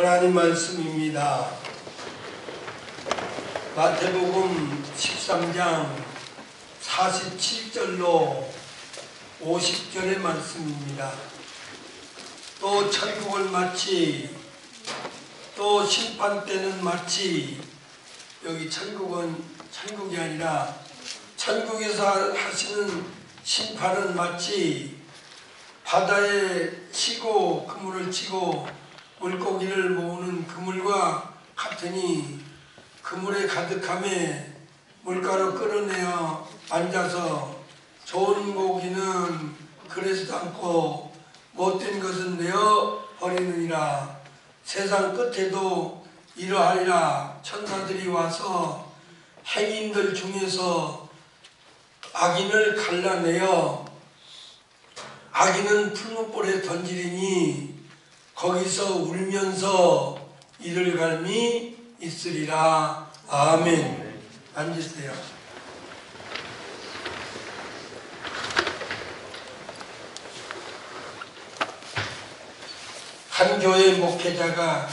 하나님 말씀입니다. 마태복음 13장 47절로 50절의 말씀입니다. 또 천국은 마치, 또 심판 때는 마치, 여기 천국은 천국이 아니라 천국에서 하시는 심판은 마치 바다에 치고 그물을 치고 물고기를 모으는 그물과 같으니, 그물에 가득함에 물가로 끌어내어 앉아서 좋은 고기는 그래서도 않고 못된 것은 내어 버리느니라. 세상 끝에도 이러하리라. 천사들이 와서 행인들 중에서 악인을 갈라내어 악인은 풀무불에 던지리니 거기서 울면서 이를 갈미 있으리라. 아멘. 앉으세요. 한 교회 목회자가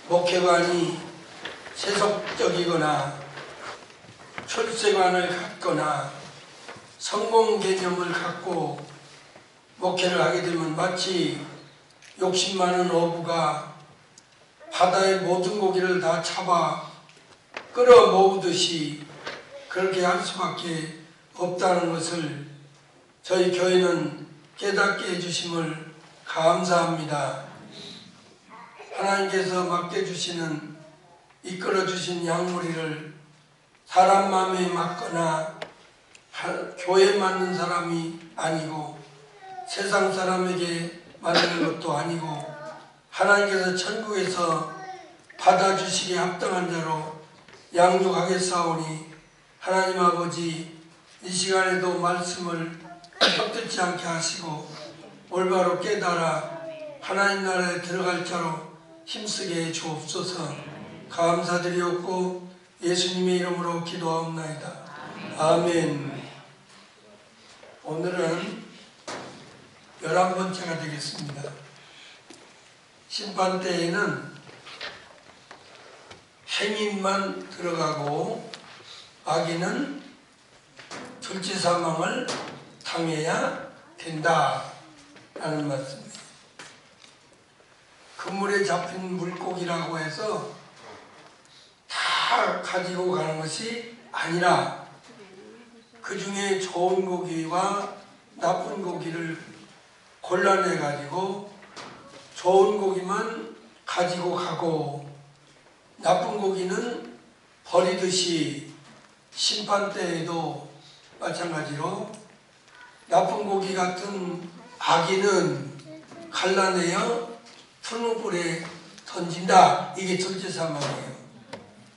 목회관이 세속적이거나 출세관을 갖거나 성공 개념을 갖고 목회를 하게 되면 마치 욕심 많은 어부가 바다의 모든 고기를 다 잡아 끌어 모으듯이 그렇게 할 수밖에 없다는 것을 저희 교회는 깨닫게 해주심을 감사합니다. 하나님께서 맡겨주시는, 이끌어주신 양무리를 사람 마음에 맞거나 교회에 맞는 사람이 아니고 세상 사람에게 맞는 것도 아니고 하나님께서 천국에서 받아주시기에 합당한 자로 양육하겠사오니, 하나님 아버지 이 시간에도 말씀을 헛듣지 않게 하시고 올바로 깨달아 하나님 나라에 들어갈 자로 힘쓰게 해 주옵소서. 감사드리옵고 예수님의 이름으로 기도하옵나이다. 아멘. 오늘은 11번째가 되겠습니다. 심판 때에는 행인만 들어가고 악인은 둘째 사망을 당해야 된다 라는 말씀입니다. 그물에 잡힌 물고기라고 해서 다 가지고 가는 것이 아니라 그 중에 좋은 고기와 나쁜 고기를 골라내 가지고 좋은 고기만 가지고 가고 나쁜 고기는 버리듯이 심판 때에도 마찬가지로 나쁜 고기 같은 악인은 갈라내어 풀무불에 던진다. 이게 둘째 사망이에요.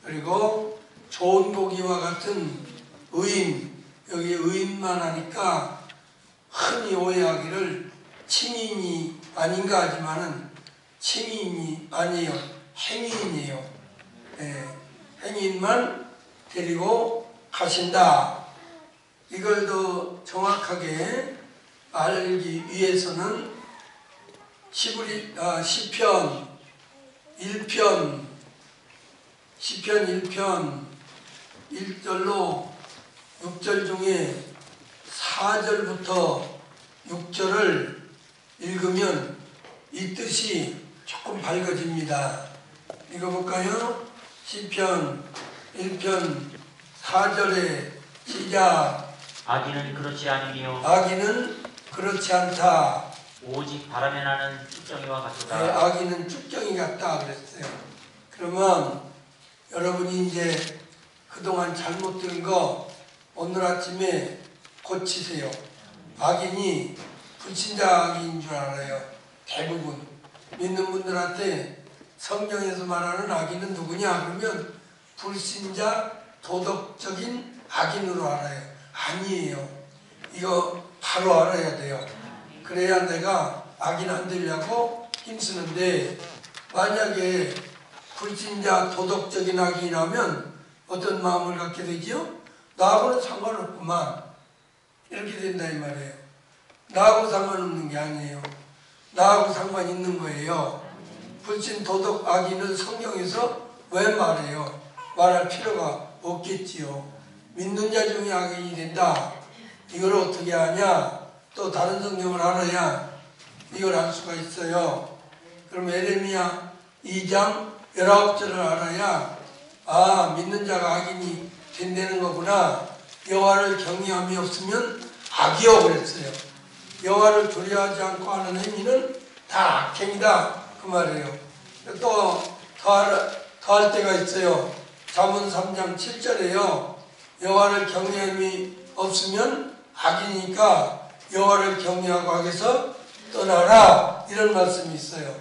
그리고 좋은 고기와 같은 의인, 여기 의인만 하니까 흔히 오해하기를 침인이 아닌가 하지만은 침인이 아니에요. 행인이에요. 행인만 데리고 가신다. 이걸 더 정확하게 알기 위해서는 시편 1편 1절로 6절 중에 4절부터 6절을 읽으면 이 뜻이 조금 밝아집니다. 읽어볼까요? 시편 1편 4절에 시작. 악인은 그렇지 않으며 악인은 그렇지 않다. 오직 바람에 나는 쭉정이와 같다. 네, 악인은 쭉정이 같다 그랬어요. 그러면 여러분이 이제 그동안 잘못 들은 거 오늘 아침에 고치세요. 악인이 불신자 악인인 줄 알아요. 대부분 믿는 분들한테 성경에서 말하는 악인은 누구냐 그러면 불신자 도덕적인 악인으로 알아요. 아니에요. 이거 바로 알아야 돼요. 그래야 내가 악인 안 되려고 힘쓰는데, 만약에 불신자 도덕적인 악인이라면 어떤 마음을 갖게 되죠? 나하고는 상관없구만 이렇게 된다 이 말이에요. 나하고 상관없는 게 아니에요. 나하고 상관 있는 거예요. 불신 도덕 악인을 성경에서 왜 말해요? 말할 필요가 없겠지요. 믿는 자 중에 악인이 된다. 이걸 어떻게 하냐? 또 다른 성경을 알아야 이걸 알 수가 있어요. 그럼 에레미야 2장 19절을 알아야 믿는 자가 악인이 된다는 거구나. 여호와를 경외함이 없으면 악이요 그랬어요. 여호와를 두려워하지 않고 하는 행위는 다 악행이다 그 말이에요. 또 더할 때가 있어요. 잠언 3장 7절에요. 여호와를 경외함이 없으면 악이니까 여호와를 경외하고 악에서 떠나라 이런 말씀이 있어요.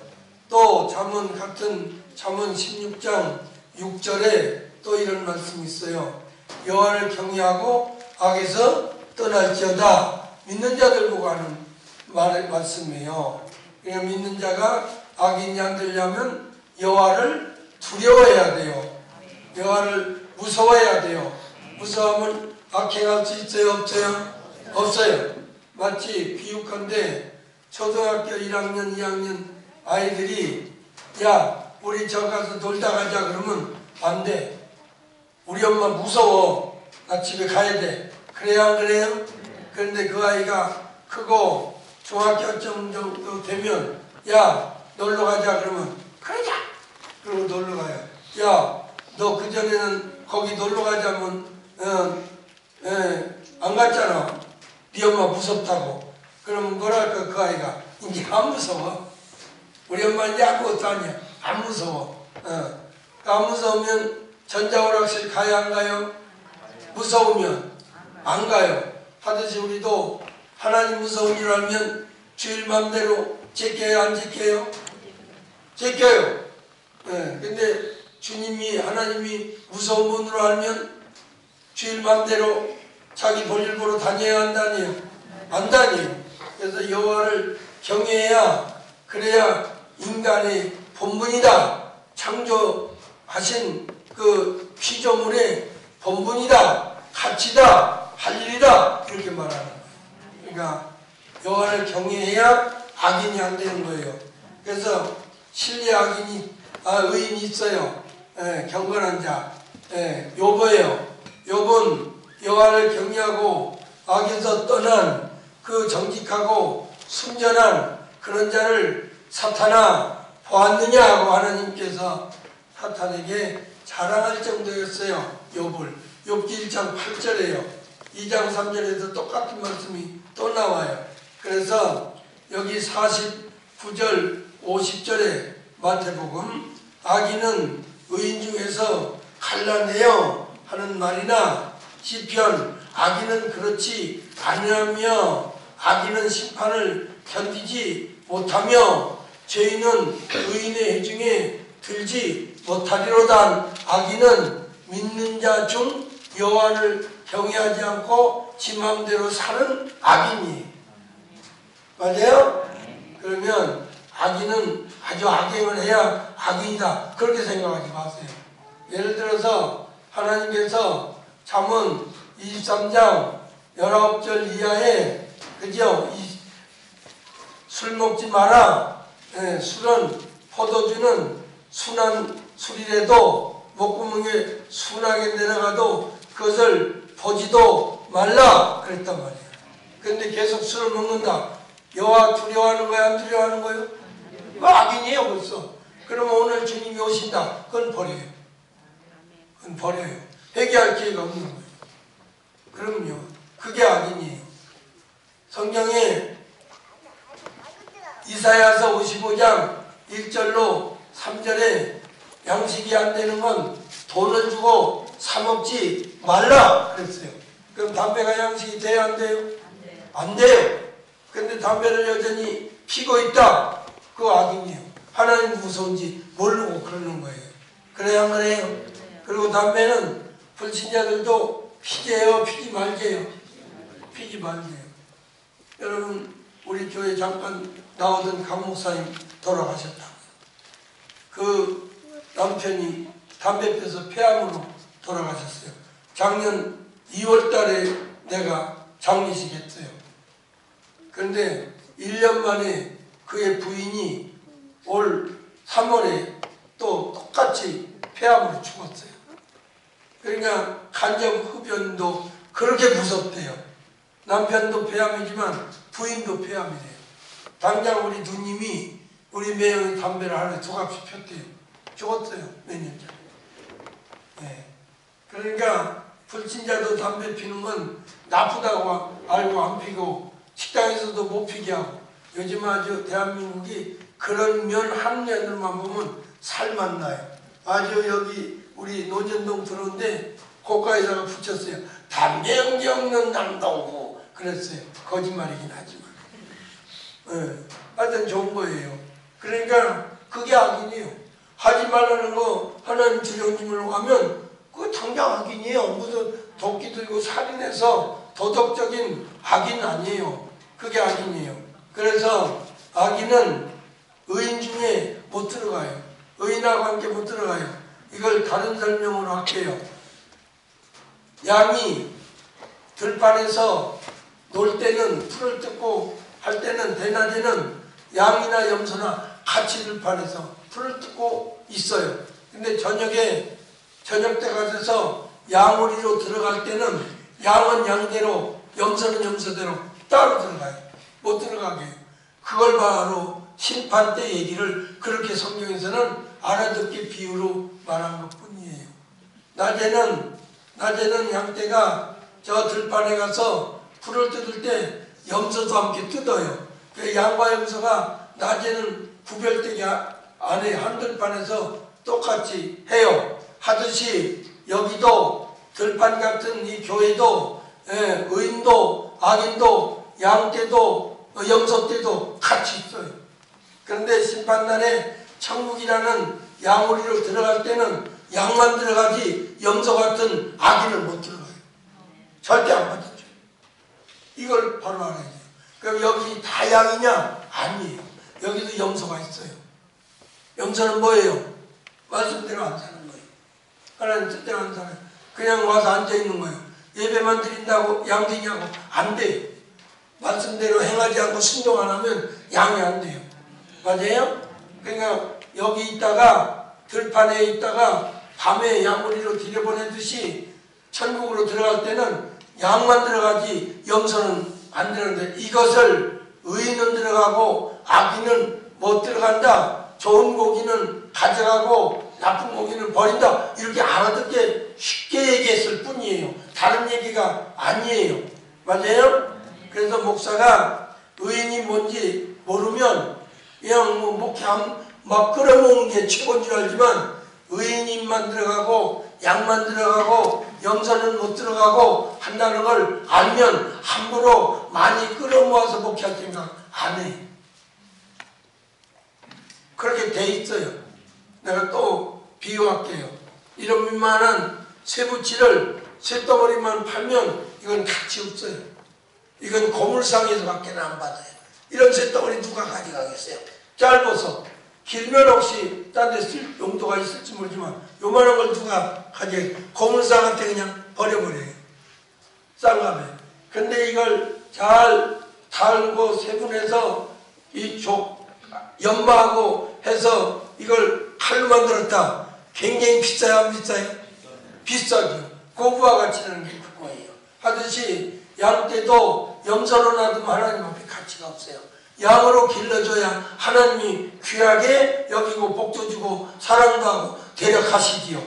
또 잠언 같은 잠언 16장 6절에 또 이런 말씀이 있어요. 여호와를 경외하고 악에서 떠날지어다. 믿는 자들 보고 하는 말씀이에요. 그러니까 믿는 자가 악인이 안 되려면 여호와를 두려워해야 돼요. 여호와를 무서워해야 돼요. 무서워하면 악행할 수 있어요? 없어요? 없어요. 마치 비유컨대 초등학교 1학년 2학년 아이들이 야 우리 저 가서 놀다 가자 그러면 안 돼. 우리 엄마 무서워. 나 집에 가야 돼. 그래야 안 그래요? 그런데 그 아이가 크고 중학교 정도 되면 야 놀러 가자 그러면 그러자. 그러고 놀러 가요. 야 너 그전에는 거기 놀러 가자면 안 갔잖아. 네 엄마 무섭다고. 그러면 뭐랄까 그 아이가 이제 안 무서워. 우리 엄마 이제 아무것도 아니야. 안 무서워. 안 무서우면 전자오락실 가야 안 가요? 무서우면 안 가요. 하듯이 우리도 하나님 무서운 줄 알면 주일 맘대로 지켜요 안 지켜요? 지켜요. 근데 주님이 하나님이 무서운 분으로 알면 주일 맘대로 자기 볼일 보러 다녀야 안 다녀요? 안 다녀요. 그래서 여호와를 경외해야 그래야 인간의 본분이다. 창조하신 그 피조물의 본분이다. 가치다. 할 일이다. 이렇게 말하는 거예요. 그러니까 여호와를 경외해야 악인이 안 되는 거예요. 그래서 실내 의인이 있어요. 경건한 자. 욥이에요. 욥은 여호와를 경외하고 악에서 떠난 그 정직하고 순전한 그런 자를 사탄아 보았느냐 하고 하나님께서 사탄에게 자랑할 정도였어요. 욥을. 욥기 1장 8절에요. 2장 3절에도 똑같은 말씀이 또 나와요. 그래서 여기 49절 50절에 마태복음 악인은 의인 중에서 갈라내어 하는 말이나 시편 악인은 그렇지 아니하며 악인은 심판을 견디지 못하며 죄인은 의인의 해중에 들지 못하리로다. 악인은 믿는 자 중 여호와를 경외하지 않고 지 마음대로 사는 악인이 맞아요? 그러면 악인은 아주 악행을 해야 악인이다 그렇게 생각하지 마세요. 예를 들어서 하나님께서 잠언 23장 19절 이하에 그죠? 술 먹지 마라. 술은 포도주는 순한 술이라도 목구멍에 순하게 내려가도 그것을 보지도 말라 그랬단 말이에요. 그런데 계속 술을 먹는다. 여호와 두려워하는 거야 안 두려워하는 거예요? 악인이에요 벌써. 그러면 오늘 주님이 오신다. 그건 버려요. 그건 버려요. 회개할 기회가 없는 거예요. 그럼요. 그게 악인이에요. 성경에 이사야서 55장 1절로 3절에 양식이 안 되는 건 돈을 주고 사 먹지 말라 그랬어요. 그럼 담배가 양식이 돼야 안 돼요? 안 돼요. 근데 담배를 여전히 피고 있다. 그거 악인이에요. 하나님 무서운지 모르고 그러는 거예요. 그래야 말해요. 그리고 담배는 불신자들도 피재요, 피지 말재요? 피지 말재요. 여러분 우리 교회 잠깐 나오던 강 목사님 돌아가셨다고요. 그 남편이 담배 피워서 폐암으로 돌아가셨어요. 작년 2월 달에 내가 장례식 했어요. 그런데 1년 만에 그의 부인이 올 3월에 또 똑같이 폐암으로 죽었어요. 그러니까 간접 흡연도 그렇게 무섭대요. 남편도 폐암이지만 부인도 폐암이래요. 당장 우리 누님이 우리 매형이 담배를 하루에 2갑씩 폈대요. 죽었어요. 몇 년 전에. 네. 그러니까 불신자도 담배 피는 건 나쁘다고 알고 안 피고 식당에서도 못 피게 하고 요즘 아주 대한민국이 그런 면 한 면으로만 보면 살만 나요. 아주 여기 우리 노전동 들어오는데 고가에다가 붙였어요. 담배 연기 없는 남동구 그랬어요. 거짓말이긴 하지만 하여튼 좋은 거예요. 그러니까 그게 악인이에요. 하지 말라는 거 하나님 주령님으로 하면 그거 당장 악인이에요. 무슨 도끼 들고 살인해서 도덕적인 악인 아니에요. 그게 악인이에요. 그래서 악인은 의인 중에 못 들어가요. 의인하고 함께 못 들어가요. 이걸 다른 설명으로 할게요. 양이 들판에서 놀 때는 풀을 뜯고 할 때는 대낮에는 양이나 염소나 같이 들판에서 풀을 뜯고 있어요. 근데 저녁에 저녁 때가 돼서 양우리로 들어갈 때는 양은 양대로 염소는 염소대로 따로 들어가요. 못 들어가게. 그걸 바로 심판 때 얘기를 그렇게 성경에서는 알아듣게 비유로 말한 것 뿐이에요. 낮에는 양떼가 저 들판에 가서 풀을 뜯을 때 염소도 함께 뜯어요. 그 양과 염소가 낮에는 구별되게 안 해요. 한 들판에서 똑같이 해요. 하듯이 여기도 들판 같은 이 교회도 의인도 악인도 양떼도 염소떼도 같이 있어요. 그런데 심판날에 천국이라는 양우리로 들어갈 때는 양만 들어가지 염소 같은 악인은 못 들어가요. 절대 안 받아줘요. 이걸 바로 알아야 돼요. 그럼 여기 다 양이냐? 아니에요. 여기도 염소가 있어요. 염소는 뭐예요? 말씀대로 안 사는 거예요. 하나님 뜻대로 안 살아요. 그냥 와서 앉아있는 거예요. 예배만 드린다고 양 되냐고? 안 돼요. 말씀대로 행하지 않고 순종 안 하면 양이 안 돼요. 맞아요? 그러니까 여기 있다가 들판에 있다가 밤에 양우리로 들여보내듯이 천국으로 들어갈 때는 양만 들어가지 염소는 안 들어가는데 이것을 의인은 들어가고 악인은 못 들어간다. 좋은 고기는 가져가고 나쁜 고기는 버린다. 이렇게 알아듣게 쉽게 얘기했을 뿐이에요. 다른 얘기가 아니에요. 맞아요? 그래서 목사가 의인이 뭔지 모르면 그냥 뭐 목회하면 막 끌어모으는 게 최고인 줄 알지만 의인님만 들어가고 양만 들어가고 염소는 못 들어가고 한다는 걸 알면 함부로 많이 끌어모아서 목회할 생각 안 해. 그렇게 돼 있어요. 내가 또 비유할게요. 이런 민만한 쇠붙이를 쇠덩어리만 팔면 이건 가치 없어요. 이건 고물상에서 밖에 안 받아요. 이런 쇠덩어리 누가 가져가겠어요? 짧아서 길면 혹시 딴 데 쓸 용도가 있을지 모르지만 요만한 걸 누가 가져가요? 고물상한테 그냥 버려버려요. 쌍갑에. 근데 이걸 잘 달고 세분해서 이 연마하고 해서 이걸 칼로 만들었다. 굉장히 비싸요? 안 비싸요? 비싸죠. 고부와 가치라는 게 그거예요. 하듯이 양떼도 염소로 놔두면 하나님 앞에 가치가 없어요. 양으로 길러줘야 하나님이 귀하게 여기고 복도 주고 사랑도 하고 데려가시지요.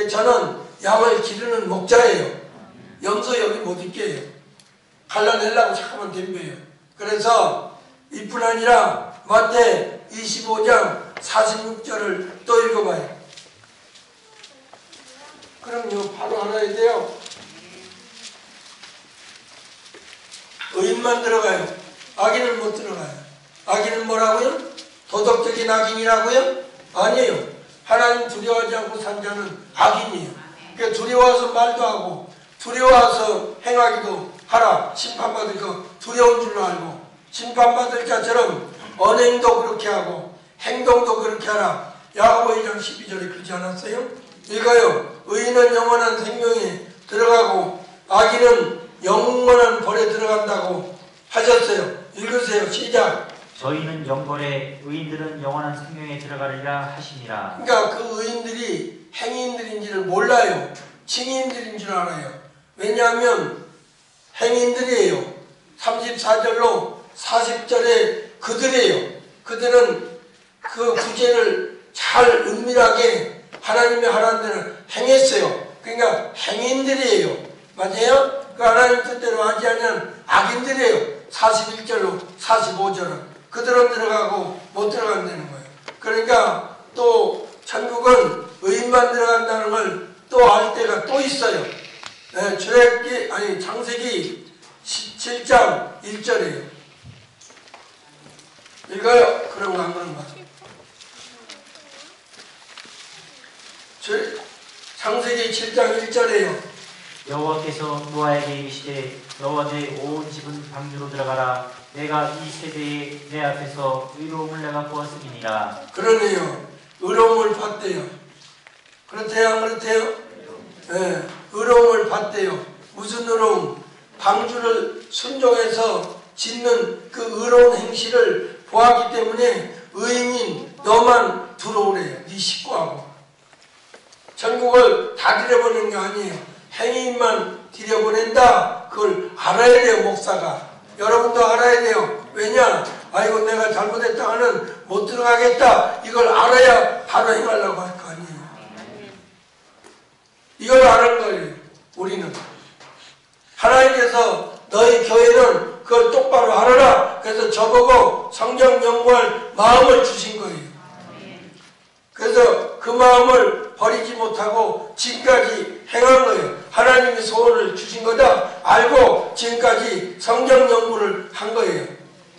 저는 양을 기르는 목자예요. 염소 여기 못 있게요. 갈라내려고 잠깐만 덤벼요. 그래서 이뿐 아니라 마태 25장 46절을 또 읽어봐요. 그럼요, 바로 알아야 돼요. 의인만 들어가요. 악인은 못 들어가요. 악인은 뭐라고요? 도덕적인 악인이라고요? 아니에요. 하나님 두려워하지 않고 산 자는 악인이에요. 그러니까 두려워서 말도 하고 두려워서 행하기도 하라. 심판받을 거 두려운 줄로 알고 심판받을 자처럼 언행도 그렇게 하고 행동도 그렇게 하라. 야고보 2장 12절에 그러지 않았어요? 읽어요. 의인은 영원한 생명에 들어가고 악인은 영원한 벌에 들어간다고 하셨어요. 읽으세요. 시작. 저희는 영벌에 의인들은 영원한 생명에 들어가리라 하시니라. 그러니까 그 의인들이 행인들인지를 몰라요. 증인들인 줄 알아요. 왜냐하면 행인들이에요. 34절로 40절에 그들이에요. 그들은 그 구제를 잘 은밀하게 하나님의 하라는 대로 행했어요. 그러니까 행인들이에요. 맞아요? 그 하나님 뜻대로 하지 않으면 악인들이에요. 41절로 45절은 그들은 들어가고 못 들어간다는 거예요. 그러니까 또 천국은 의인만 들어간다는 걸 또 알 때가 또 있어요. 창세기 7장 1절이에요. 읽어요. 그런가 안 그런가? 창세기 7장 1절이에요. 여호와께서 노아에게 이르시되 너와 내 온 집은 방주로 들어가라. 내가 이 세대에 내 앞에서 의로움을 내가 보았음이니라. 그러네요. 의로움을 받대요. 그렇대요, 안 그렇대요? 네, 의로움을 받대요. 무슨 의로움? 방주를 순종해서 짓는 그 의로운 행실을 보았기 때문에 의인인 너만 들어오래요. 네 식구하고. 전국을 다 들여보내는 게 아니에요. 행인만 들여보낸다. 그걸 알아야 돼요, 목사가. 여러분도 알아야 돼요. 왜냐? 아이고 내가 잘못했다 하는 못 들어가겠다. 이걸 알아야 바로 행하려고 할 거 아니에요. 이걸 아는 거예요. 우리는. 하나님께서 너희 교회는 그걸 똑바로 알아라. 그래서 저보고 성경 연구할 마음을 주신 거예요. 그래서 그 마음을 버리지 못하고 지금까지 행한 거예요. 하나님이 소원을 주신 거다 알고 지금까지 성경 연구를 한 거예요.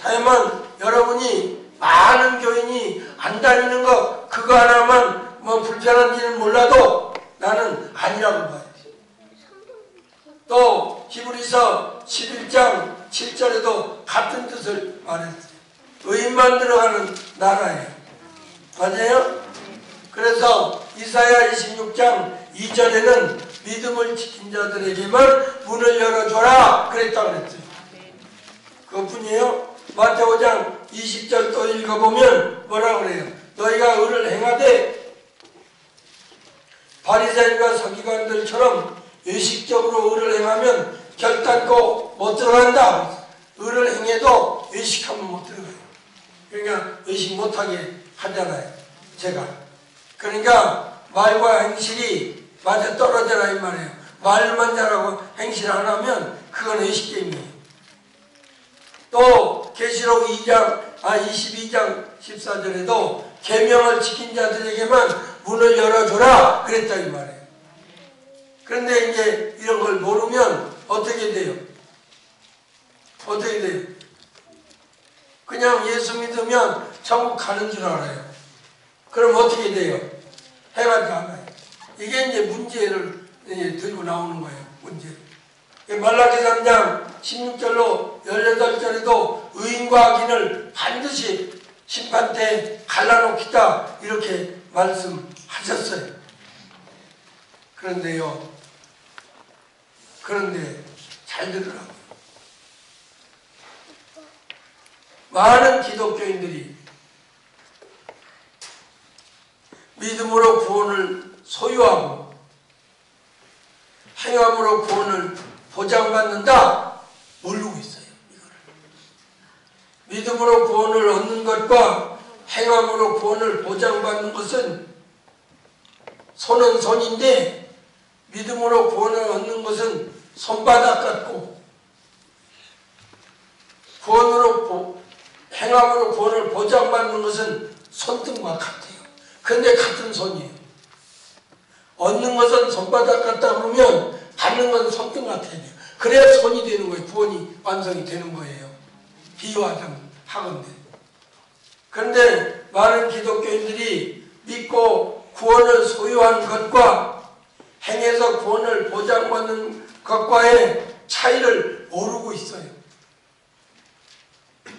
다만 여러분이 많은 교인이 안 다니는 거 그거 하나만 뭐 불편한지는 몰라도 나는 아니라고 봐요. 또 히브리서 11장 7절에도 같은 뜻을 말했어요. 의인만 들어가는 나라예요. 맞아요? 그래서 이사야 26장 2절에는 믿음을 지킨 자들에게만 문을 열어줘라 그랬다 그랬어요. 그것뿐이에요. 마태오장 20절 또 읽어보면 뭐라 그래요? 너희가 의를 행하되 바리새인과 서기관들처럼 의식적으로 의를 행하면 결단코 못 들어간다. 의를 행해도 의식하면 못 들어가요. 그러니까 의식 못하게 하잖아요. 제가. 그러니까 말과 행실이 맞아 떨어져라 이 말이에요. 말만 잘하고 행실 안 하면 그건 의식 게임이에요. 또 계시록 22장 14절에도 계명을 지킨 자들에게만 문을 열어줘라 그랬다 이 말이에요. 그런데 이제 이런 걸 모르면 어떻게 돼요? 어떻게 돼요? 그냥 예수 믿으면 천국 가는 줄 알아요. 그럼 어떻게 돼요? 해가지 않아요. 이게 이제 문제를 들고 나오는 거예요. 문제. 말라기 3장 16절로 18절에도 의인과 악인을 반드시 심판 때 갈라놓겠다 이렇게 말씀하셨어요. 그런데 잘 들으라고. 많은 기독교인들이 믿음으로 구원을 소유하고 행함으로 구원을 보장받는다 모르고 있어요. 이거를. 믿음으로 구원을 얻는 것과 행함으로 구원을 보장받는 것은 손은 손인데 믿음으로 구원을 얻는 것은 손바닥 같고 행함으로 구원을 보장받는 것은 손등과 같아요. 근데 같은 손이에요. 얻는 것은 손바닥 같다 그러면 받는 것은 손등 같아야 돼요. 그래야 손이 되는 거예요. 구원이 완성이 되는 거예요. 비유하건대. 그런데 많은 기독교인들이 믿고 구원을 소유한 것과 행해서 구원을 보장받는 것과의 차이를 모르고 있어요.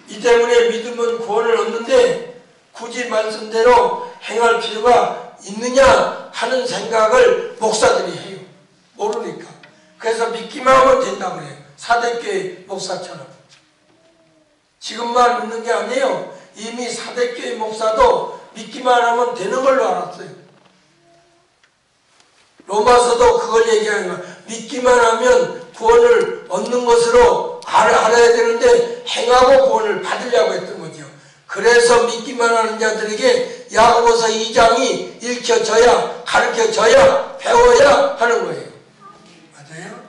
이 때문에 믿음은 구원을 얻는데 굳이 말씀대로 행할 필요가 있느냐 하는 생각을 목사들이 해요. 모르니까. 그래서 믿기만 하면 된다고 그래요. 사대교회 목사처럼. 지금만 믿는 게 아니에요. 이미 사대교회 목사도 믿기만 하면 되는 걸로 알았어요. 로마서도 그걸 얘기하는 거야. 믿기만 하면 구원을 얻는 것으로 알아야 되는데 행하고 구원을 받으려고 했던 거죠. 그래서 믿기만 하는 자들에게 야고보서 2장이 읽혀져야, 가르쳐져야, 배워야 하는 거예요. 맞아요?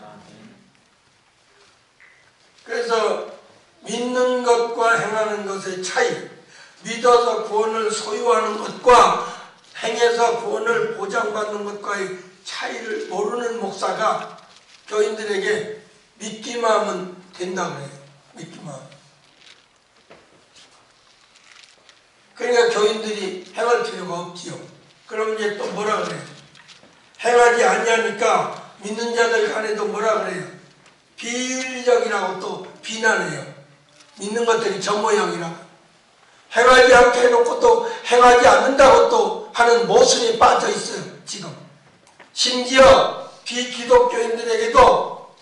그래서 믿는 것과 행하는 것의 차이, 믿어서 구원을 소유하는 것과 행해서 구원을 보장받는 것과의 차이를 모르는 목사가 교인들에게 믿기만 하면 된다고 해요. 믿기만 하면. 그러니까 교인들이 행할 필요가 없지요. 그럼 이제 또 뭐라 그래요? 행하지 아니하니까 믿는 자들 간에도 뭐라 그래요? 비윤리적이라고 또 비난해요. 믿는 것들이 저 모양이라고. 행하지 않게 해놓고 또 행하지 않는다고 또 하는 모순이 빠져 있어요. 지금. 심지어 비기독교인들에게도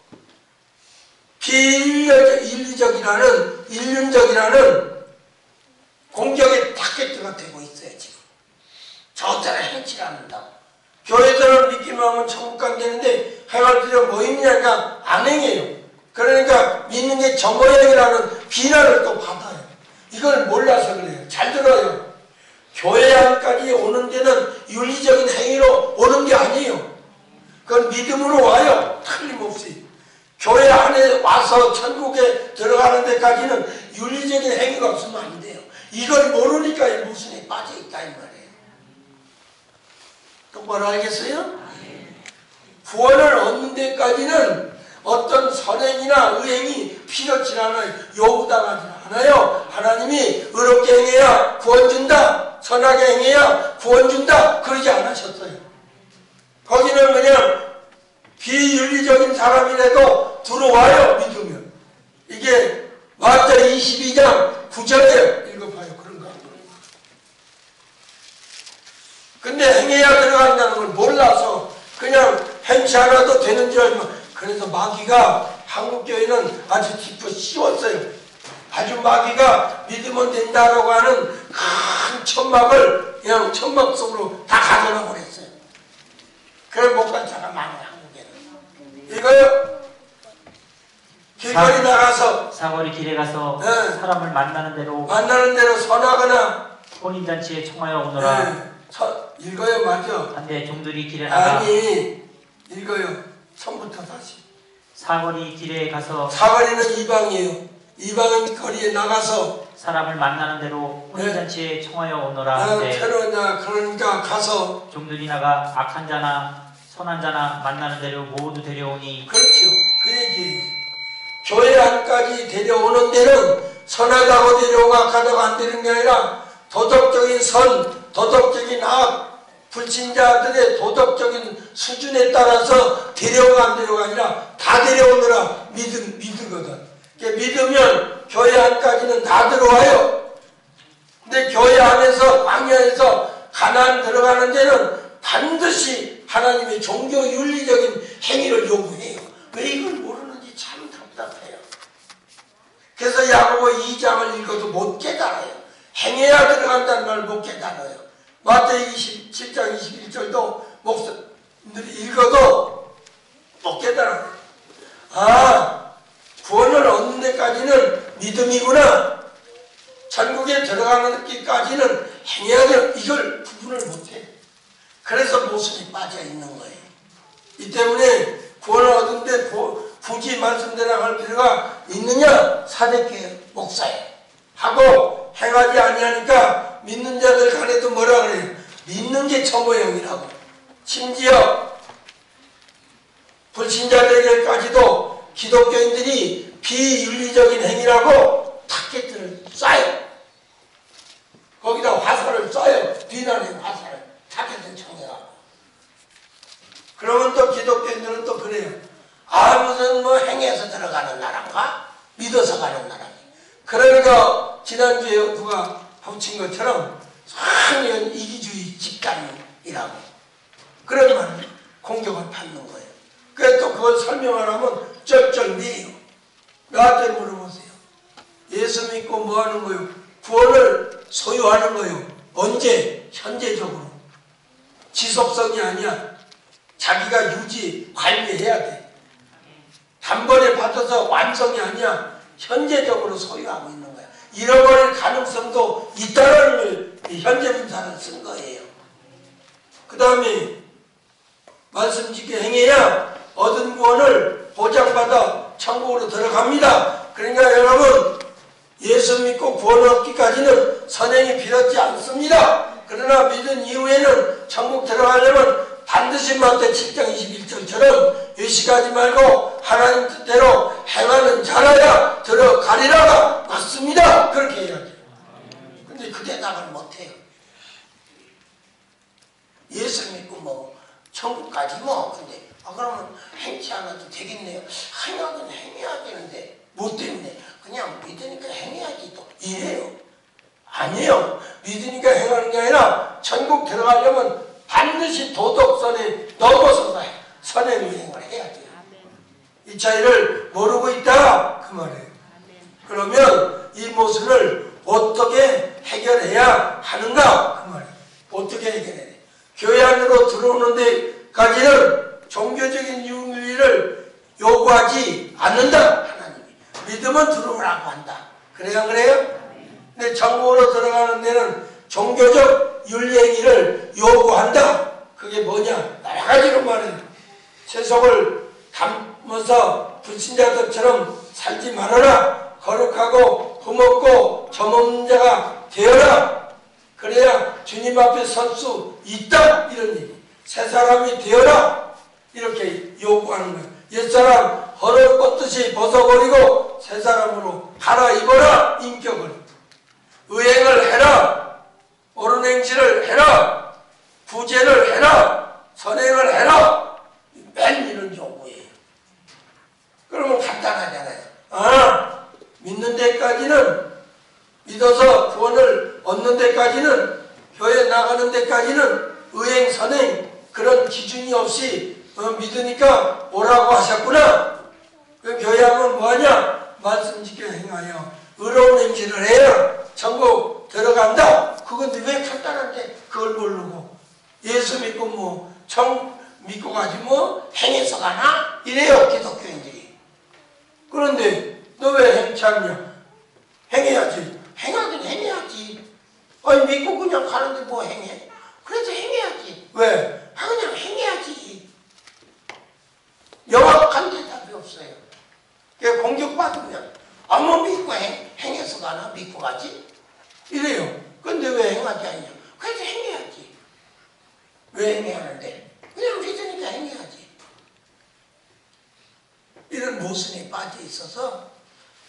비윤리적이라는 인륜적이라는 공격의 타겟트가 되고 있어요. 지금. 저처럼 행치 않는다고. 교회들은 믿기만 하면 천국 간다는데 행할 필요 뭐 있냐니까 안 행해요. 그러니까 믿는 게 저 모양이라는 비난을 또 받아요. 이걸 몰라서 그래요. 잘 들어요. 교회 안까지 오는 데는 윤리적인 행위로 오는 게 아니에요. 그건 믿음으로 와요. 틀림없이. 교회 안에 와서 천국에 들어가는 데까지는 윤리적인 행위가 없으면 안 돼요. 이걸 모르니까 이 모순에 빠져 있다 이 말이에요. 똑바로 알겠어요? 구원을 얻는 데까지는 어떤 선행이나 의행이 필요치 않아요. 요구당하지 않아요. 하나님이 의롭게 행해야 구원 준다, 선하게 행해야 구원 준다, 그러지 않으셨어요. 거기는 그냥 비윤리적인 사람이라도 들어와요. 믿으면. 이게 마태 22장 9절에 읽어봐요. 그런가. 근데 행해야 들어간다는 걸 몰라서 그냥 행치 않아도 되는 줄 알면, 그래서 마귀가 한국교회는 아주 깊이 씌웠어요. 아주 마귀가 믿으면 된다라고 하는 큰 천막을 그냥 천막 속으로 다 가져가 버렸어요. 그래 못 간 자가 많아요. 한국에는. 이거요. 길거리 나가서 사거리 길에 가서 네. 사람을 만나는 대로 선하거나 혼인잔치에 청하여 오너라. 네. 읽어요. 맞아. 한데 종들이 길에 나가 아니 읽어요. 처음부터 다시. 사거리 길에 가서 사거리는 이방이에요. 이방은 거리에 나가서 사람을 만나는 대로 혼인잔치에 청하여 오너라. 한데 그러니까 가서 종들이 나가 악한 자나 선한 자나 만나는 대로 모두 데려오니. 그렇죠. 그 얘기. 교회 안까지 데려오는 데는 선하다고 데려오고 악하다고 안 되는 게 아니라 도덕적인 선, 도덕적인 악, 불신자들의 도덕적인 수준에 따라서 데려오고 안 데려오가 아니라 다 데려오느라 믿으거든. 믿으면 교회 안까지는 다 들어와요. 근데 교회 안에서 광야에서 가나안 들어가는 데는 반드시 하나님의 종교 윤리적인 행위를 요구해요. 왜 이걸 모르는지 참 답답해요. 그래서 야고보 2장을 읽어도 못 깨달아요. 행해야 들어간다는 말 못 깨달아요. 마태 27장 21절도 목사님들이 읽어도 못 깨달아요. 아, 구원을 얻는 데까지는 믿음이구나. 천국에 들어가는 데까지는 행해야 돼요. 이걸 구분을 못해요. 그래서 모순이 빠져 있는 거예요. 이 때문에 구원을 얻는데 굳이 말씀대로 할 필요가 있느냐? 사대교회 목사에 하고 행하지 아니하니까 믿는 자들 간에도 뭐라 그래요? 믿는 게 처모형이라고. 심지어 불신자들에게까지도 기독교인들이 비윤리적인 행위라고 타겟을 쏴요. 거기다 화살을 쏴요. 비난의 화살을 타겟을 청해하고. 그러면 또 기독교인들은 또 그래요. 아, 무슨 뭐 행해서 들어가는 나라인가? 믿어서 가는 나라니. 그러니까 지난주에 누가 붙인 것처럼 상연 이기주의 집단이라고 그런 말을 공격을 받는 거예요. 그래서 또 그걸 설명하려면 쩔쩔매요. 나한테 물어보세요. 예수 믿고 뭐 하는 거예요? 구원을 소유하는 거예요. 언제? 현재적으로. 지속성이 아니야. 자기가 유지, 관리해야 돼. 단번에 받아서 완성이 아니야. 현재적으로 소유하고 있는 거야. 잃어버릴 가능성도 있다는 걸 현재 분사를 쓴 거예요. 그 다음에 말씀 짓게 행해야 얻은 구원을 보장받아 천국으로 들어갑니다. 그러니까 여러분 예수 믿고 구원 얻기까지는 선행이 필요하지 않습니다. 그러나 믿은 이후에는 천국 들어가려면 반드시 마태 7장 21절처럼 의식하지 말고 하나님 뜻대로 행하는 자라야 들어가리라가 맞습니다. 그렇게 해야죠. 근데 그 대답을 못해요. 예수 믿고 뭐 천국까지 뭐 근데 그러면 행치 않아도 되겠네요. 행하긴 행해야 되는데 못 되는데 그냥 믿으니까 행해야지 또 이래요. 아니에요. 믿으니까 행하는 게 아니라 천국 들어가려면 반드시 도덕선에 넘어서서 선행 행을 해야 돼요. 이 차이를 모르고 있다 그 말이에요. 그러면 이 모순을 어떻게 해결해야 하는가 그 말이에요. 어떻게 해결해야 돼? 교회 안으로 들어오는 데까지는 종교적인 윤리를 요구하지 않는다. 하나님이 믿으면 들어오라고 한다. 그래야 그래요? 근데 천국으로 들어가는 데는 종교적 윤리행위를 요구한다. 그게 뭐냐? 여러 가지로 말해요. 세속을 담아서 불신자들처럼 살지 말아라. 거룩하고 흠없고 점없는 자가 되어라. 그래야 주님 앞에 설 수 있다. 이런 얘기. 새 사람이 되어라. 이렇게 요구하는 거예요. 옛사람 헐벗듯이 벗어버리고 새 사람으로 갈아입어라. 인격을. 의행을 해라. 옳은 행실을 해라. 구제를 해라. 선행을 해라. 맨 이런 요구예요. 그러면 간단하잖아요. 믿는 데까지는 믿어서 구원을 얻는 데까지는 교회 나가는 데까지는 의행 선행 그런 기준이 없이 믿으니까 오라고 하셨구나. 그 교회 하면 뭐하냐? 말씀 지켜 행하여 의로운 행실을 해야 천국 들어간다. 그건데 왜 간단한데 그걸 모르고 예수 믿고 뭐 믿고 가지 뭐 행해서 가나? 이래요 기독교인들이. 그런데 너 왜 행치 않냐? 행해야지. 행하긴 행해야지. 아니 믿고 그냥 가는데 뭐 행해? 그래서 행해야지. 왜? 그냥 행해야지. 명확한 대답이 없어요. 공격받으면 뭐 믿고 행해서 가나? 믿고 가지? 이래요. 근데 왜 행하지 않냐? 그래서 행해야지. 왜 행해야 하는데? 그냥 믿으니까 행해야지. 이런 모순에 빠져 있어서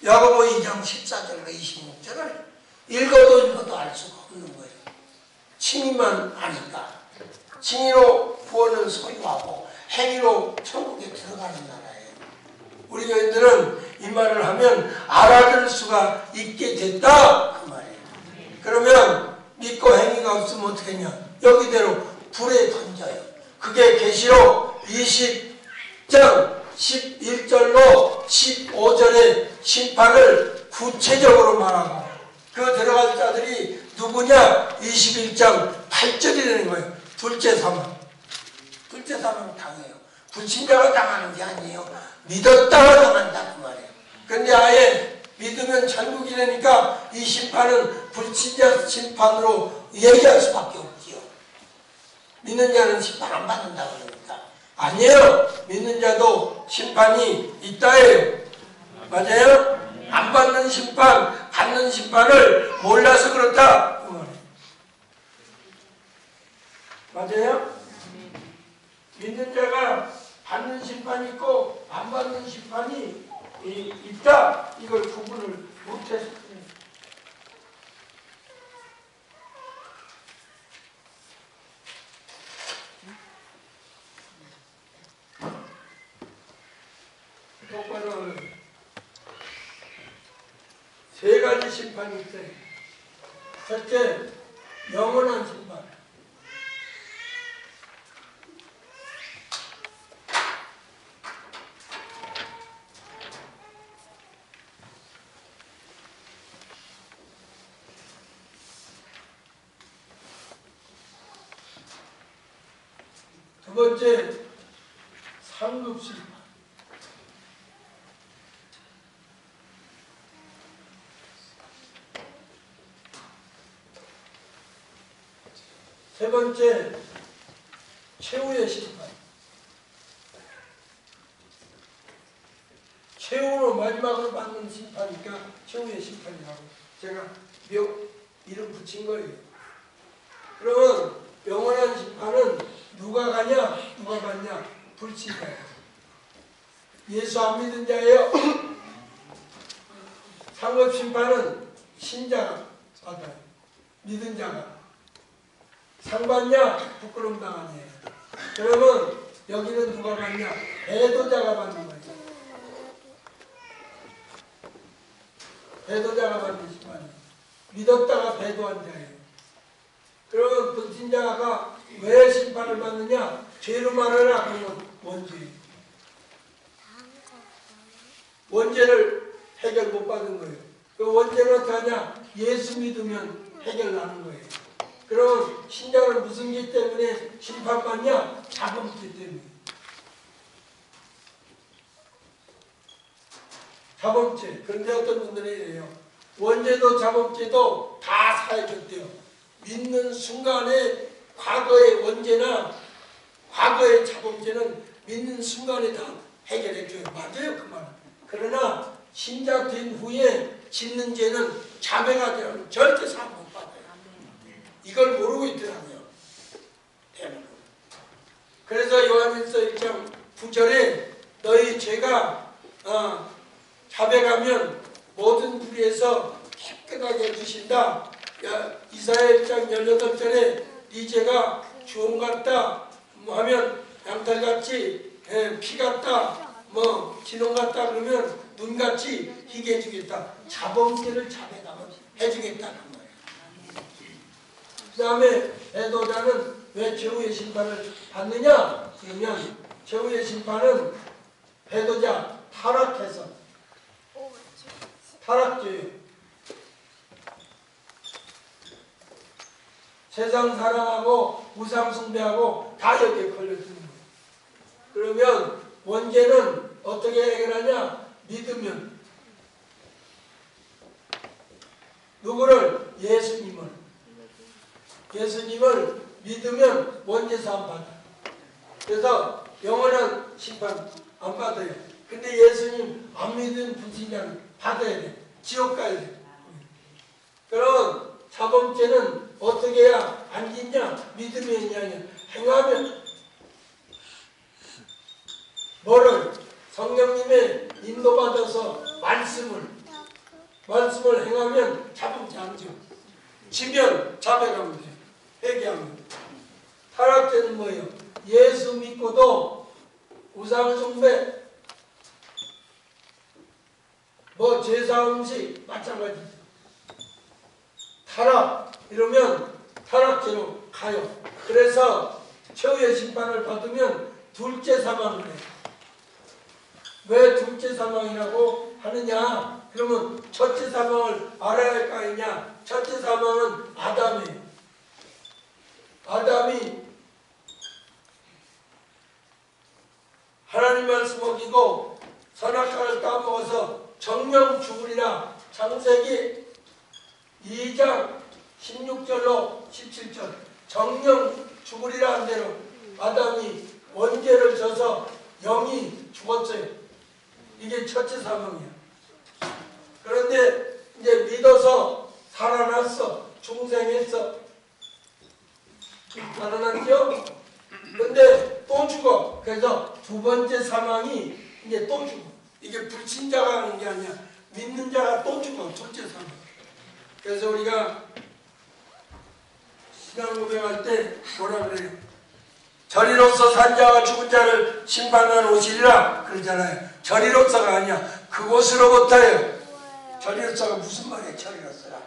야고보 2장 14절과 26절을 읽어도 알 수가 없는 거예요. 칭의만 아니까. 칭의로 구원을 소유하고 행위로 천국에 들어가는 나라예요. 우리 교인들은 이 말을 하면 알아들 수가 있게 됐다 그 말이에요. 그러면 믿고 행위가 없으면 어떻게 했냐? 여기대로 불에 던져요. 그게 계시록 20장 11절로 15절의 심판을 구체적으로 말하고 그 들어갈 자들이 누구냐? 21장 8절이라는 거예요. 둘째 사망. 둘째 사망 당해요. 불신자가 당하는 게 아니에요. 믿었다가 당한다 그 말이에요. 근데 아예 믿으면 천국이라니까 이 심판은 불신자 심판으로 얘기할 수밖에 없지요. 믿는 자는 심판 안 받는다 그러니까. 아니에요. 믿는 자도 심판이 있다예요. 맞아요? 안 받는 심판, 받는 심판을 몰라서 그렇다. 맞아요? 믿는 자가 받는 심판이 있고 안 받는 심판이 있다. 이걸 구분을 못해서 똑바로 세 가지 심판이 있어요. 첫째, 영원한 심판. 두 번째, 상급 심판. 세 번째, 최후의 심판. 최후로 마지막으로 받는 심판이니까 최후의 심판이라고 제가 이름 붙인 거예요. 그러면 영원한 심판은 누가 가냐? 누가 받냐? 불신자예요. 예수 안 믿은 자예요. 상급 심판은 신자가 받아요. 믿은 자가. 상 받냐? 부끄러움 당하냐. 그러면 여기는 누가 받냐? 배도자가 받는 거예요. 배도자가 받는 심판이에요. 믿었다가 배도한 자예요. 그러면 불신자가 왜 심판을 받느냐? 죄로 말하라. 그러면 원죄. 원죄를 해결 못 받은 거예요. 그 원죄는 어떻게 하냐? 예수 믿으면 해결나는 거예요. 그럼 신자는 무슨 죄 때문에 심판받냐? 자범죄 때문에. 자범죄. 그런데 어떤 분들이 이래요. 원죄도 자범죄도 다 사해줬대요. 믿는 순간에 과거의 원죄나 과거의 자범죄는 믿는 순간에 다 해결해줘요. 맞아요, 그 말은. 그러나 신자 된 후에 짓는 죄는 자배가 되면 절대 사함 못 받아요. 이걸 모르고 있더라고요. 대부분. 그래서 요한일서 1장 9절에 너희 죄가 자백하면 모든 불의에서 깨끗하게 해주신다. 이사야 1장 18절에 네 죄가 주홍 같다 하면 양털같이 피 같다 진홍 같다 그러면 눈같이 희게 해주겠다. 자범죄를 자백하면 해주겠다는 거예요. 그 다음에 배도자는 왜 최후의 심판을 받느냐? 그러면 최후의 심판은 배도자 타락해서 타락죄예요. 세상 사랑하고 우상 숭배하고 다 여기에 걸려드는 거예요. 그러면 원죄는 어떻게 해결하냐? 믿으면 누구를? 예수님을 믿으면 원죄 사함 받아요. 그래서 영원한 심판 안 받아요. 근데 예수님 안 믿은 불신자는 받아야 돼. 지옥 가야 돼. 그럼 자범죄는 어떻게 해야 안 짓냐? 믿으면 아니야. 행하면 뭐를? 성령님의 인도받아서 말씀을 행하면 자범죄 안 져. 지면 자백하면 돼. 회개하면. 타락죄는 뭐예요? 예수 믿고도 우상숭배 제사 음식 마찬가지죠. 타락 이러면 타락죄로 가요. 그래서 최후의 심판을 받으면 둘째 사망을 해요. 왜 둘째 사망이라고 하느냐? 그러면 첫째 사망을 알아야 할 거 아니냐? 첫째 사망은 아담이에요. 아담이 하나님 말씀 어기고 선악과를 따먹어서 정령 죽으리라. 창세기 2장 16절로 17절 정령 죽으리라 한 대로 아담이 원죄를 져서 영이 죽었어요. 이게 첫째 사망이야. 그런데 이제 믿어서 살아났어. 중생했어. 살아났죠? 근데 또 죽어. 그래서 두 번째 사망이 이제 또 죽어. 이게 불신자가 하는 게 아니야. 믿는 자가 또 죽어. 둘째 사망. 그래서 우리가 신앙 고백할 때 뭐라 그래요? 저리로서 산 자와 죽은 자를 심판하러 오시리라 그러잖아요. 저리로서가 아니야. 그곳으로부터예요. 저리로서가 무슨 말이에요? 저리로서가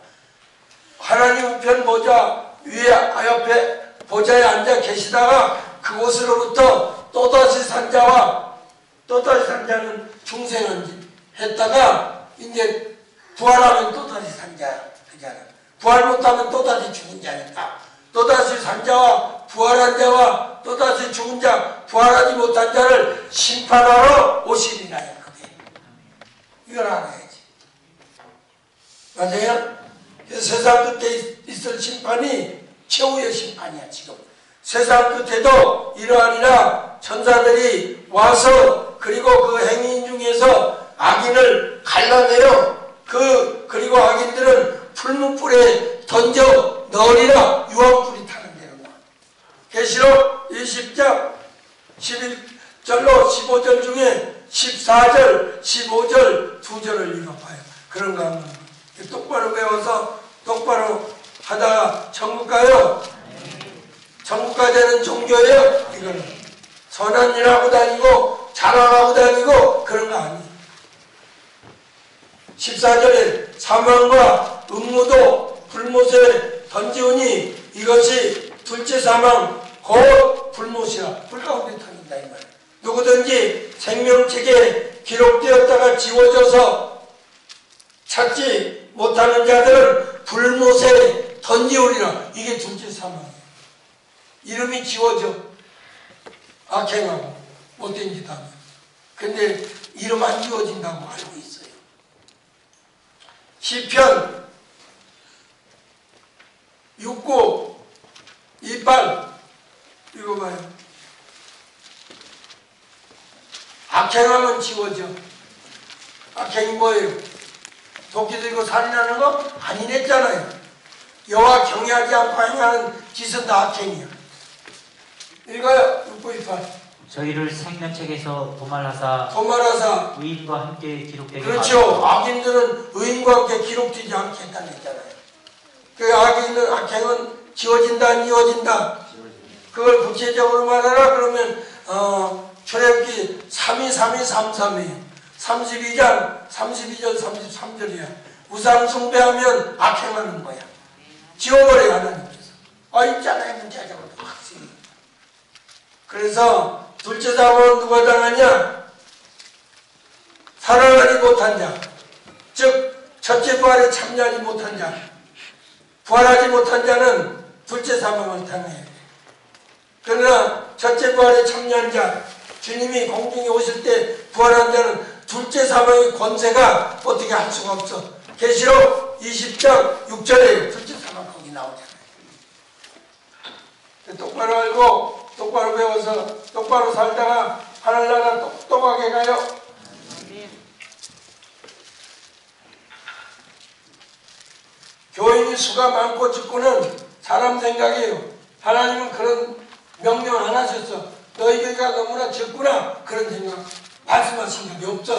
하나님 우편 보좌 위에 옆에 보좌에 앉아 계시다가 그곳으로부터 또다시 산 자와 또다시 산 자는 중생한 했다가 이제 부활하면 또다시 산 자야. 그잖아. 부활 못하면 또다시 죽은 자니까 또다시 산자와 부활한 자와 또다시 죽은 자 부활하지 못한 자를 심판하러 오시리라. 그게 이걸 알아야지. 맞아요? 세상 끝에 있을 심판이 최후의 심판이야. 지금 세상 끝에도 이러하리라. 천사들이 와서 그리고 그 행인 중에서 악인을 갈라내요. 그리고 악인들은 풀무불에 던져 넣으리라. 유황불이 타는 데로 나와. 계시록 20장 11절로 15절 중에 14절, 15절 두 절을 읽어봐요. 그런가 하면 똑바로 배워서 똑바로 하다가 천국 가요. 천국 가자는 종교예요. 이거는 선한 일 하고 다니고 자랑하고 다니고 그런 거 아니에요. 14절에 사망과 음모도 불못에 던지우니 이것이 둘째 사망 곧 불못이라. 불 가운데 던진다 이 말이에요. 누구든지 생명책에 기록되었다가 지워져서 찾지 못하는 자들은 불못에 던지우리라. 이게 둘째 사망이에요. 이름이 지워져. 악행하고 못된 짓 하면. 근데 이름 안 지워진다고 알고 있어요. 시편 6구 28 읽어봐요. 악행하면 지워져. 악행이 뭐예요? 도끼 들고 살인하는 거? 아니랬잖아요. 여호와 경외하지 않고 행하는 짓은 다 악행이야. 읽어요. 6구 28 저희를 생명책에서 도말하사 의인과 함께 기록되게 그렇죠. 악인들은 의인과 함께 기록되지 않겠다는 했잖아요. 그 악행은 지워진다 안 지워진다. 그걸 구체적으로 말하라 그러면 출애굽기 3233이에요. 32장 32절 33절이야. 우상 숭배하면 악행하는 거야. 지워버려요 하나님께서. 있잖아요 문자적으로 확실히. 그래서 둘째 사망은 누가 당하냐? 사랑하지 못한 자, 즉 첫째 부활에 참여하지 못한 자, 부활하지 못한 자는 둘째 사망을 당해요. 그러나 첫째 부활에 참여한 자, 주님이 공중에 오실 때 부활한 자는 둘째 사망의 권세가 어떻게 할 수가 없어. 계시록 20장 6절에 둘째 사망 거기 나오잖아요. 똑바로 알고 똑바로 배워서 똑바로 살다가 하늘나라 똑똑하게 가요. 교인이 수가 많고 적고는 사람 생각이에요. 하나님은 그런 명령 안 하셨어. 너희 교회가 너무나 적구나 그런 생각 말씀하신 적이 없어.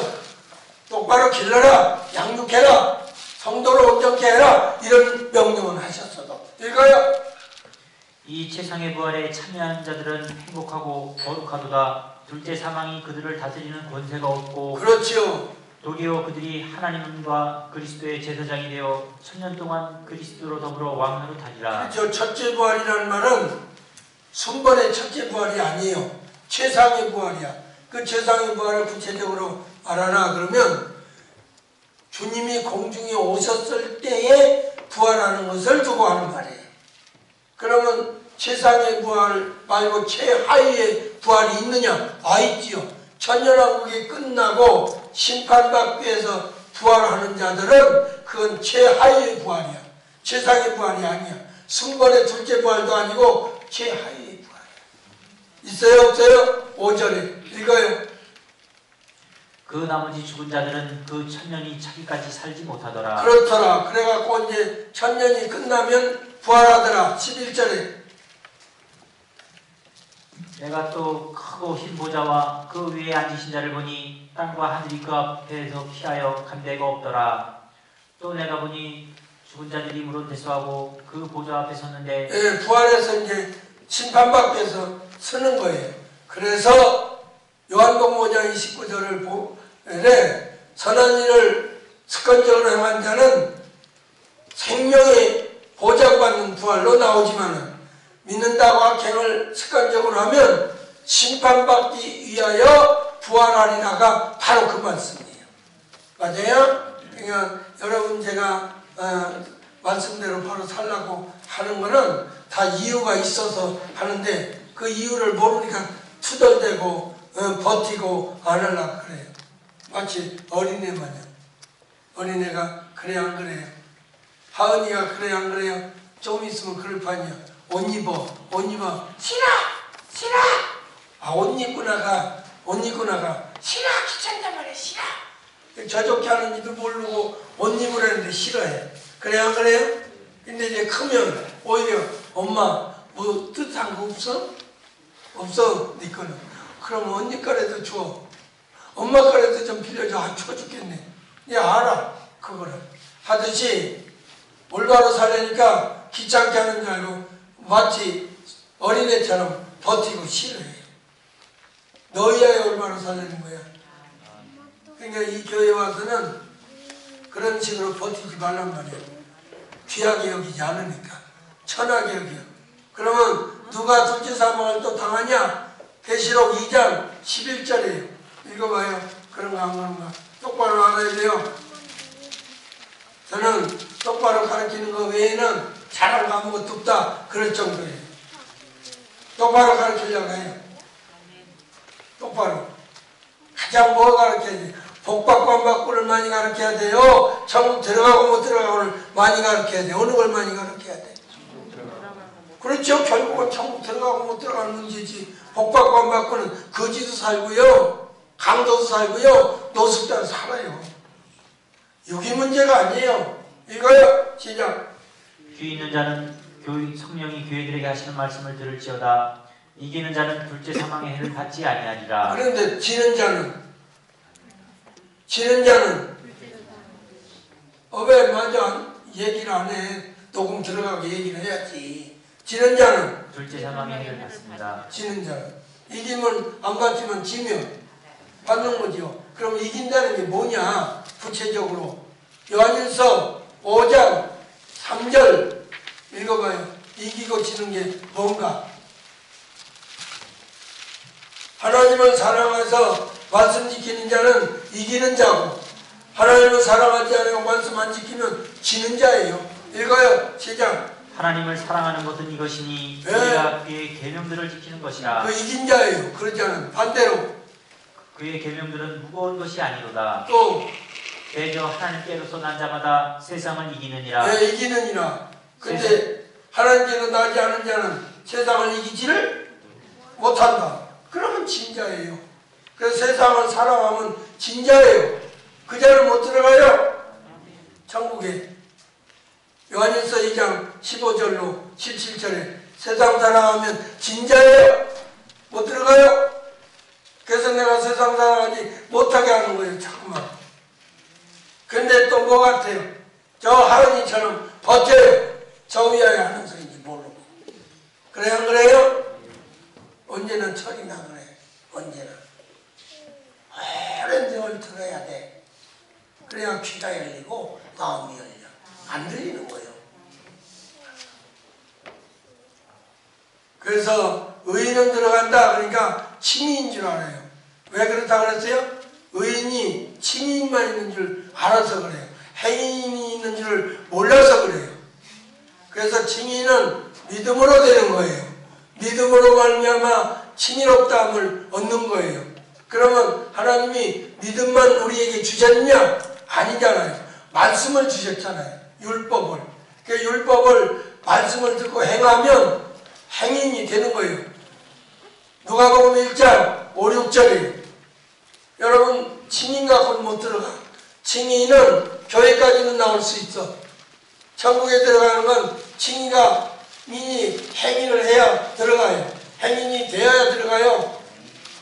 똑바로 길러라, 양육해라, 성도를 온전케 해라 이런 명령은 하셨어도. 읽어요. 이 세상의 부활에 참여한 자들은 행복하고 거룩하도다. 둘째 사망이 그들을 다스리는 권세가 없고 그렇지요. 도리어 그들이 하나님과 그리스도의 제사장이 되어 천년 동안 그리스도로 더불어 왕노로 타리라. 그렇죠. 첫째 부활이라는 말은 순번의 첫째 부활이 아니에요. 최상의 부활이야. 그 최상의 부활을 구체적으로 말하라 그러면 주님이 공중에 오셨을 때에 부활하는 것을 두고 하는 말이에요. 그러면 최상의 부활 말고 최하위의 부활이 있느냐? 있지요. 천년왕국이 끝나고 심판받기 위해서 부활하는 자들은 그건 최하위의 부활이야. 최상의 부활이 아니야. 순번의 둘째 부활도 아니고 최하위의 부활이야. 있어요 없어요? 5절에 읽어요. 그 나머지 죽은 자들은 그 천년이 차기까지 살지 못하더라. 그렇더라. 그래갖고 이제 천년이 끝나면 부활하더라. 11절에 내가 또 크고 흰 보좌와 그 위에 앉으신 자를 보니 땅과 하늘이 그 앞에서 피하여 간 데가 없더라. 또 내가 보니 죽은 자들이 물론 대수하고 그 보좌 앞에 섰는데 부활해서 이제 심판받기 위해서 서는 거예요. 그래서 요한복음 5장 29절을 보래 선한 일을 습관적으로 행한 자는 생명의 보장받는 부활로 나오지만은 믿는다고 악행을 습관적으로 하면 심판받기 위하여 부활하리라가 바로 그 말씀이에요. 맞아요? 그러니까 여러분 제가 말씀대로 바로 살라고 하는 거는 다 이유가 있어서 하는데 그 이유를 모르니까 투덜대고 버티고 안 하려고 그래요. 마치 어린애 마냥. 어린애가 그래 안 그래요? 하은이가 그래 안 그래요? 좀 있으면 그럴 판이야. 옷 입어 싫어 싫어. 옷 입고 나가 싫어 귀찮단 말이야 싫어. 저렇게 하는지도 모르고 옷 입으라는데 싫어해. 그래 안 그래요? 근데 이제 크면 오히려 엄마 뭐 뜻한 거 없어? 없어 네 거는. 그럼 언니 거라도 줘. 엄마 거라도 좀 빌려줘. 추워 죽겠네. 얘 알아 그거를. 하듯이 올바로 살려니까 귀찮게 하는 줄 알고 마치 어린애처럼 버티고 싫어해요. 너희야 올바로 살려는 거야. 그러니까 이 교회 와서는 그런 식으로 버티지 말란 말이에요. 귀하게 여기지 않으니까. 천하게 여기요. 그러면 누가 둘째 사망을 또 당하냐? 계시록 2장 11절이에요. 읽어봐요. 그런가 안 그런가. 똑바로 알아야 돼요. 저는 똑바로 가르치는 거 외에는 잘한 거 아무것도 없다. 그럴 정도예요. 똑바로 가르치려고 해요. 똑바로. 가장 뭐 가르쳐야 돼? 복받고 안 받고를 많이 가르쳐야 돼요. 천국 들어가고 못 들어가고를 많이 가르쳐야 돼. 어느 걸 많이 가르쳐야 돼? 그렇죠. 결국은 천국 들어가고 못 들어가는 문제지. 복받고 안 받고는 거지도 살고요. 강도도 살고요. 노숙자도 살아요. 여기 문제가 아니에요. 이거요. 시작. 귀 있는 자는 성령이 교회들에게 하시는 말씀을 들을지어다. 이기는 자는 둘째 사망의 해를 받지 아니하리라. 그런데 지는 자는 왜 맞아? 얘기를 안 해. 녹음 들어가고 얘기를 해야지. 지는 자는 둘째 사망의 해를 받습니다. 지는 자는 이기면 안 받지만 지면 받는 거죠. 그럼 이긴다는 게 뭐냐? 구체적으로 요한일서 5장 3절 읽어봐요. 이기고 지는 게 뭔가? 하나님을 사랑해서 말씀 지키는 자는 이기는 자고, 하나님을 사랑하지 않고 말씀 안 지키면 지는 자예요. 읽어요. 시작. 하나님을 사랑하는 것은 이것이니 우리가 그의 계명들을 지키는 것이라. 그 이긴 자예요. 그렇지 않은 반대로 그의 계명들은 무거운 것이 아니로다. 또 대저 하나님께로서 난 자마다 세상을 이기느니라. 네, 이기느니라. 근데 하나님께로 나지 않은 자는 세상을 이기지를 못한다. 그러면 진자예요. 그래서 세상을 사랑하면 진자예요. 그 자는 못 들어가요. 천국에. 요한일서 2장 15절로 17절에 세상 사랑하면 진자예요. 못 들어가요. 그래서 내가 세상 사랑하지 못하게 하는 거예요. 자꾸만. 근데 또 뭐 같아요? 저 하은이처럼 버텨요. 저 위하여 하는 소리인지 모르고. 그래 안 그래요? 언제나 철이 나 그래. 언제나. 오랜 세월 들어야 돼. 그래야 귀가 열리고 마음이 열려. 안 들리는 거예요. 그래서 의인은 들어간다. 그러니까 칭의인 줄 알아요. 왜 그렇다 그랬어요? 의인이 칭의인만 있는 줄 알아서 그래요. 행인이 있는 줄 몰라서 그래요. 그래서 칭의는 믿음으로 되는 거예요. 믿음으로 말미암아 칭의롭다함을 얻는 거예요. 그러면 하나님이 믿음만 우리에게 주셨냐? 아니잖아요. 말씀을 주셨잖아요. 율법을. 그 율법을 말씀을 듣고 행하면 행인이 되는 거예요. 누가복음 1장 5, 6절이에요. 여러분 칭인 갖고는 못 들어가. 칭의는 교회까지는 나올 수 있어. 천국에 들어가는 건 칭의가 행인을 해야 들어가요. 행인이 되어야 들어가요.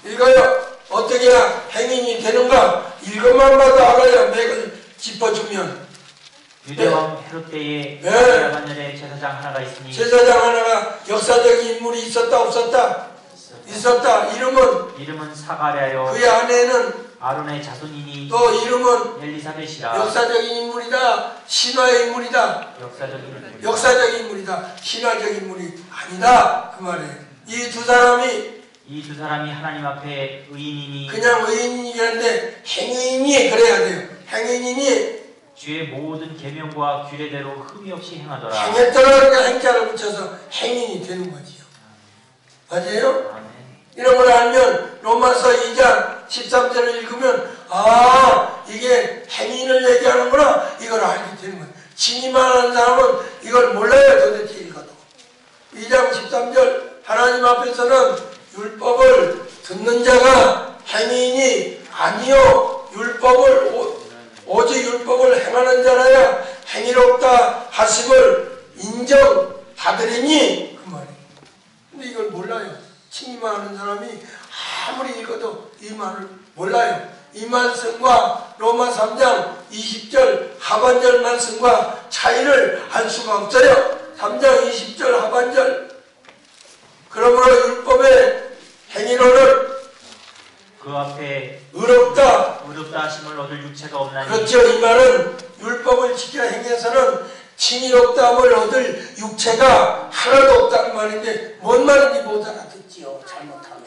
읽어요. 어떻게 해야 행인이 되는가? 읽어만 봐도 알아야 맥을 짚어주면. 유대왕 헤롯 때에 네. 아비야만열에 제사장 하나가 있으니 제사장 하나가 역사적인 인물이 있었다 없었다? 있었다. 이름은 사가랴요. 그의 아내는 아론의 자손이니 또 이름은 엘리사벳이라. 역사적인 인물이다. 신화의 인물이다. 역사적인 인물이다. 신화적인 인물이 아니다. 그 말이에요. 이 두 사람이 하나님 앞에 의인이니 그냥 의인이긴 한데 행인이 그래야 돼요. 행인이니 주의 모든 계명과 규례대로 흠이 없이 행하더라. 행했더라. 그러니까 행자를 붙여서 행인이 되는 거지요. 맞아요? 아멘. 이런 걸 알면 로마서 2장 13절을 읽으면 아 이게 행인을 얘기하는구나 이걸 알게 되는 거예요. 진의만 하는 사람은 이걸 몰라요. 도대체 읽어도. 2장 13절 하나님 앞에서는 율법을 듣는 자가 행인이 아니요 율법을 오직 율법을 행하는 자라야 행위롭다 하심을 인정받으리니 그 말이에요. 근데 이걸 몰라요. 칭의만 하는 사람이 아무리 읽어도 이 말을 몰라요. 이 말씀과 로마 3장 20절 하반절 말씀과 차이를 알 수가 없어요. 3장 20절 하반절 그러므로 율법의 행위로는 그 앞에 의롭다 하심을 얻을 육체가 없나니. 그렇죠. 이 말은 율법을 지켜 행해서는 칭의롭다함을 얻을 육체가 하나도 없다는 말인데 뭔 말인지 못 알아듣지요. 잘못하면.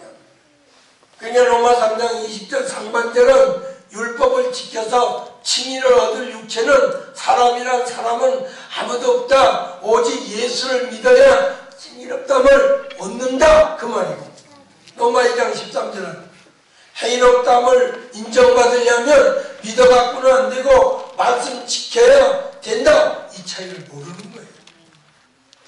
그러니까 로마 3장 20절 상반절은 율법을 지켜서 칭의를 얻을 육체는 사람이란 사람은 아무도 없다. 오직 예수를 믿어야 칭의롭다함을 얻는다. 그 말이고. 로마 2장 13절은 행위롭다함을 인정받으려면 믿어갖고는 안 되고 말씀 지켜야 된다. 이 차이를 모르는 거예요.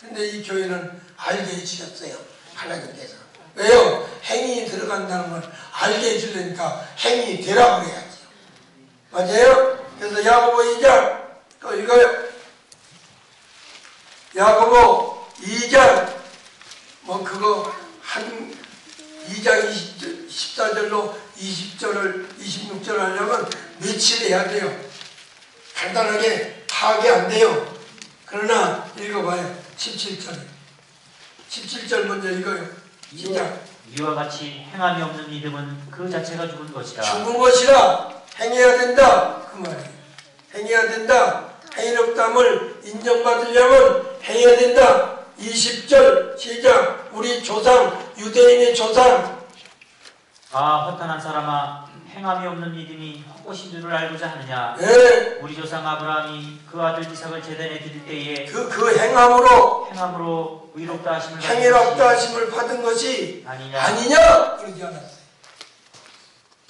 근데 이 교회는 알게 해주셨어요. 하나님께서. 왜요? 행위 들어간다는 걸 알게 해주려니까 행위 되라고 해야지요. 맞아요? 그래서 야고보 2장 또 읽어요. 야고보 2장 뭐 그거 한 2장 14절로 20절을 26절 하려면 며칠 해야 돼요. 간단하게 파악이 안 돼요. 그러나 읽어봐요. 17절 17절 먼저 읽어요. 시작. 이와 같이 행함이 없는 믿음은 그 자체가 죽은 것이라. 죽은 것이라 행해야 된다. 그 말이에요. 행해야 된다. 행위롭다함을 인정받으려면 행해야 된다. 20절 시작. 우리 조상 유대인의 조상 허탄한 사람아 행함이 없는 믿음이 헛것인 줄을 알고자 하느냐. 네. 우리 조상 아브라함이 그 아들 이삭을 제단에 드릴 때에 그 행함으로 의롭다 하심을 행위롭다 하심을 받은 것이 아니냐? 그러지 않았어요.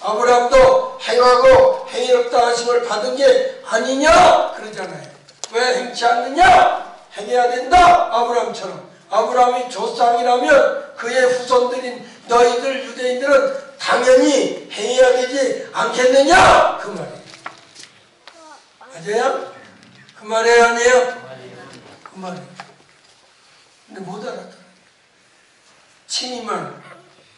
아브라함도 행하고 행위롭다 하심을 받은 게 아니냐 그러잖아요. 왜 행치 않느냐? 행해야 된다. 아브라함처럼. 아브라함이 조상이라면 그의 후손들인 너희들 유대인들은 당연히 행해야 되지 않겠느냐? 그 말이에요. 맞아요? 그 말이에요? 아니에요? 그 말이에요. 근데 못 알아들어요. 칭의만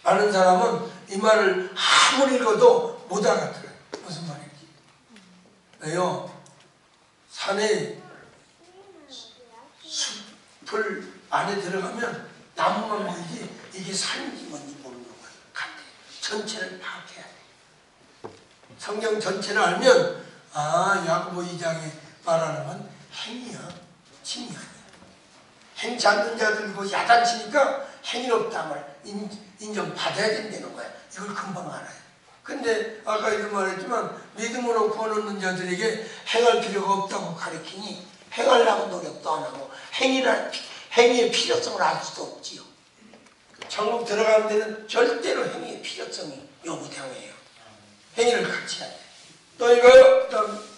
아는 사람은 이 말을 아무리 읽어도 못 알아들어요. 무슨 말인지. 왜요? 산에 숲을 안에 들어가면 나무만 보이지 이게 산인지 뭔지 모르는 것 같아. 전체를 파악해야 돼. 성경 전체를 알면 야고보 2장에 말하는 건 행위야. 칭의 아니야. 행치 않는 자들 그 야단치니까 행위롭다함을 인정받아야 된다는 거야. 이걸 금방 알아요. 근데 아까 이런 말했지만 믿음으로 구원 얻는 자들에게 행할 필요가 없다고 가르치니 행하려고 노력도 안 하고 행위의 필요성을 알 수도 없지요. 천국 들어가는 데는 절대로 행위의 필요성이 요구되어요. 행위를 같이 해야 돼. 또 이거요. 그다음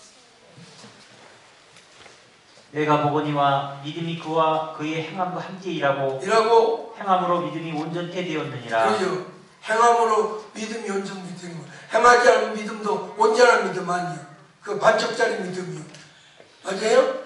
내가 보거니와 믿음이 그와 그의 행함과 함께 일하고 행함으로 믿음이 온전케 되었느니라. 그죠. 행함으로 믿음이 온전케 되는 거. 행하지 않은 믿음도 온전한 믿음 아니에요. 그 반쪽짜리 믿음이요. 맞아요?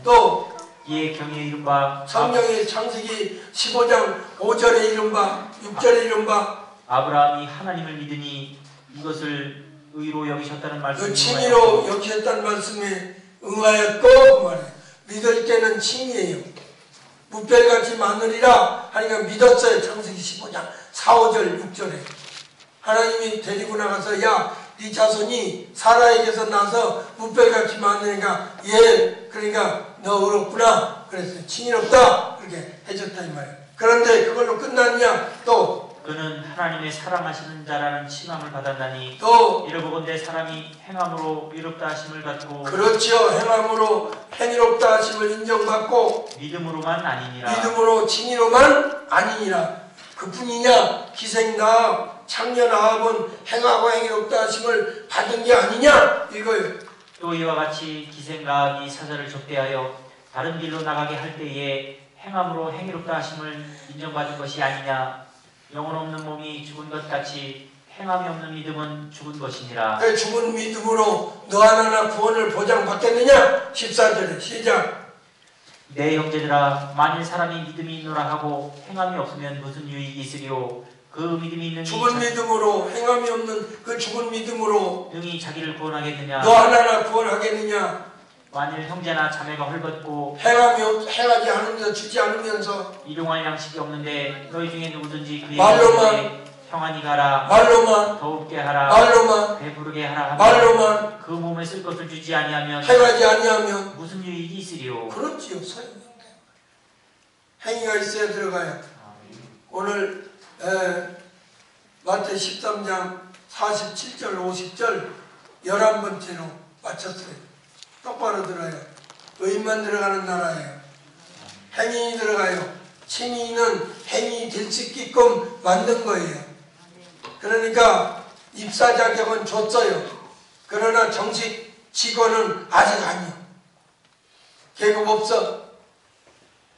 또 이에 경에 이른바 성경의 창세기 15장 5절에 이른바 6절에 이른바 아브라함이 하나님을 믿으니 이것을 의로 여기셨다는 말씀이 칭의로 여기셨다는 말씀에 응하였고 그 말이에요. 믿을 때는 칭의예요. 무별같이 많으리라 하니까 믿었어요. 창세기 15장 4, 5절 6절에 하나님이 데리고 나가서 네 자손이 사라에게서 나서 무별같이 많으니까 그러니까 너 의롭구나 그랬어요. 칭의롭다 그렇게 해줬다 이 말이에요. 그런데 그걸로 끝났냐? 또 그는 하나님의 사랑하시는 자라는 칭함을 받았나니 또 이르보건대 사람이 행함으로 의롭다 하심을 받고 그렇지요. 행함으로 행위롭다 하심을 인정받고 믿음으로만 아니니라. 믿음으로 칭의로만 아니니라. 그뿐이냐? 기생나합 창녀나합은 행하고 행위롭다 하심을 받은 게 아니냐 이거예요. 또 이와 같이 기생라합이 사자를 접대하여 다른 길로 나가게 할 때에 행함으로 행위롭다 하심을 인정받은 것이 아니냐. 영혼 없는 몸이 죽은 것 같이 행함이 없는 믿음은 죽은 것이니라. 그 죽은 믿음으로 너 하나나 구원을 보장받겠느냐? 14절에 시작. 내 형제들아, 만일 사람이 믿음이 있노라 하고 행함이 없으면 무슨 유익이 있으리요. 그 믿음이 있는 죽은 믿음으로 행함이 없는 그 죽은 믿음으로 능히 자기를 구원하겠느냐. 너 하나나 구원하겠느냐? 만일 형제나 자매가 헐벗고 행하지 않으면서 주지 않으면서 일용할 양식이 없는데 너희 중에 누구든지 그에게 말로만 평안히 가라, 말로만 더웁게 하라, 말로만 배부르게 하라 하면 말로만 그 몸에 쓸 것을 주지 아니하면 행하지 아니하면 무슨 유익이 있으리요. 그렇지요. 행위가 있어야 들어가요. 오늘 마태 13장 47절 50절 11번째로 마쳤어요. 똑바로 들어요. 의인만 들어가는 나라예요. 행인이 들어가요. 칭의는 행인이 될 수 있게끔 만든 거예요. 그러니까 입사 자격은 줬어요. 그러나 정식 직원은 아직 아니요. 계급 없어.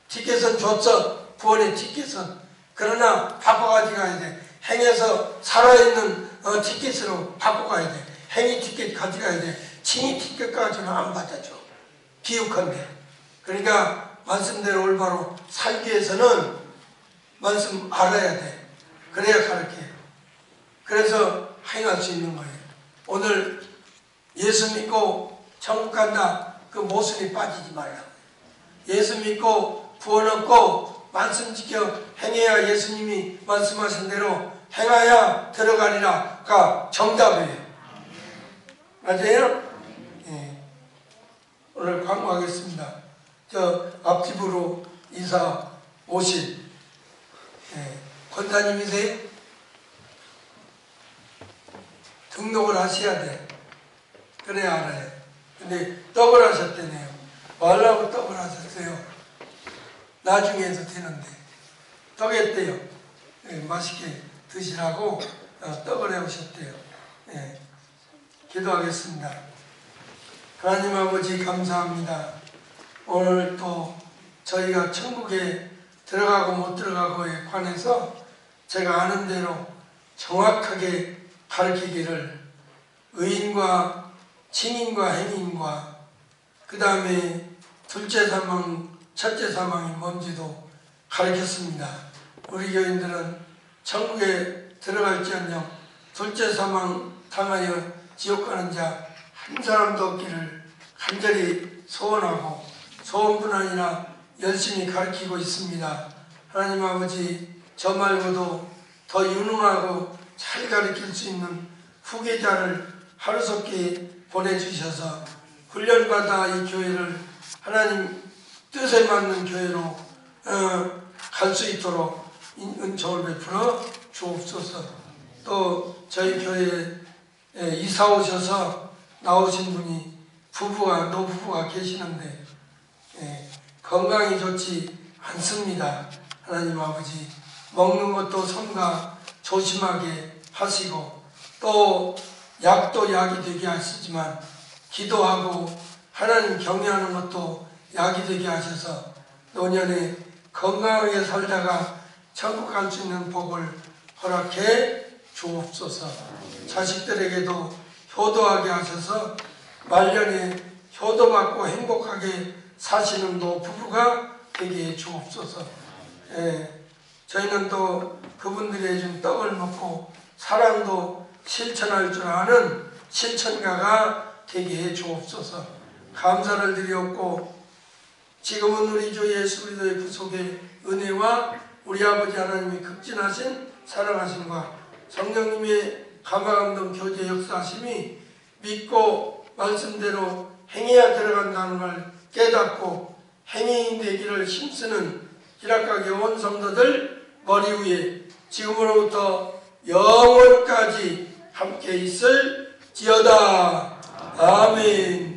티켓은 줬어. 구원의 티켓은. 그러나 바꿔가지고 가야 돼. 행에서 살아있는 티켓으로 바꿔가야 돼. 행위 티켓 가져가야 돼. 칭의 티켓까지는 안 받아줘. 비육한데. 그러니까 말씀대로 올바로 살기 위해서는 말씀 알아야 돼. 그래야 가르쳐요. 그래서 행할 수 있는 거예요. 오늘 예수 믿고 천국 간다. 그 모순이 빠지지 말라. 예수 믿고 구원 얻고 말씀 지켜 행해야 예수님이 말씀하신 대로 행하야 들어가리라가 정답이에요. 맞아요? 예. 오늘 광고하겠습니다. 저 앞집으로 이사 오실 권사님이세요? 등록을 하셔야 돼. 그래야 알아요. 근데 떡을 하셨다네요. 말라고 떡을 하셨어요. 나중에 해서 되는데 떡 했대요. 맛있게 드시라고 떡을 해오셨대요. 기도하겠습니다. 하나님 아버지 감사합니다. 오늘 또 저희가 천국에 들어가고 못 들어가고에 관해서 제가 아는 대로 정확하게 가르치기를 의인과 칭인과 행인과 그 다음에 둘째 사망, 첫째 사망이 뭔지도 가르쳤습니다. 우리 교인들은 천국에 들어갈지언정 둘째 사망 당하여 지옥 가는 자 한 사람도 없기를 간절히 소원하고 소원뿐 아니라 열심히 가르치고 있습니다. 하나님 아버지 저 말고도 더 유능하고 잘 가르칠 수 있는 후계자를 하루속히 보내주셔서 훈련받아 이 교회를 하나님 뜻에 맞는 교회로 갈 수 있도록 은총을 베풀어 주옵소서. 또 저희 교회에 이사 오셔서 나오신 분이 노부부가 계시는데 건강이 좋지 않습니다. 하나님 아버지 먹는 것도 삼가 조심하게 하시고 또 약도 약이 되게 하시지만 기도하고 하나님 경외하는 것도 약이 되게 하셔서 노년에 건강하게 살다가 천국 갈 수 있는 복을 허락해 주옵소서. 자식들에게도 효도하게 하셔서 말년에 효도받고 행복하게 사시는 노부부가 되게 해 주옵소서. 저희는 또 그분들이 해준 떡을 먹고 사랑도 실천할 줄 아는 실천가가 되게 해 주옵소서. 감사를 드리옵고 지금은 우리 주 예수 그리스도의 구속의 은혜와 우리 아버지 하나님의 극진하신 사랑하심과 성령님의 감화감동 교제 역사하심이 믿고 말씀대로 행해야 들어간다는 걸 깨닫고 행해인 되기를 힘쓰는 기락각의 온 성도들 머리 위에 지금으로부터 영원까지 함께 있을지어다. 아멘.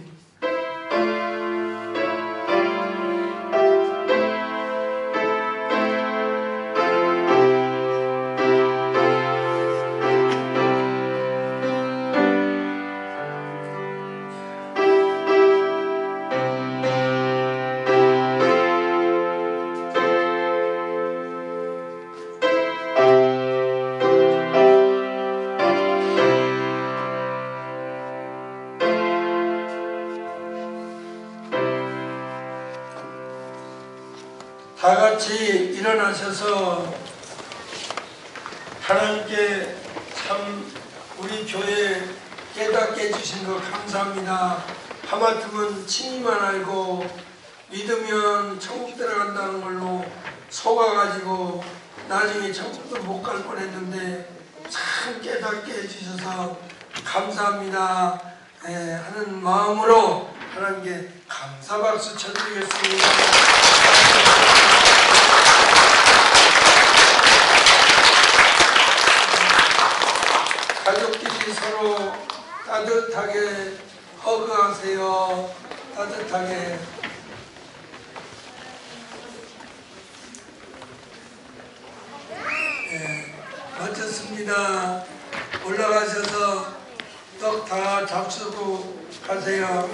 다 같이 일어나셔서 하나님께 참 우리 교회 깨닫게 해주신 거 감사합니다. 하마터면 친이만 알고 믿으면 천국 들어간다는 걸로 속아가지고 나중에 천국도 못 갈 뻔했는데 참 깨닫게 해주셔서 감사합니다. 하는 마음으로 하나님께 감사 박수 쳐드리겠습니다. 가족끼리 서로 따뜻하게 허그하세요. 따뜻하게. 멋졌습니다. 올라가셔서 떡 다 잡수고 가세요.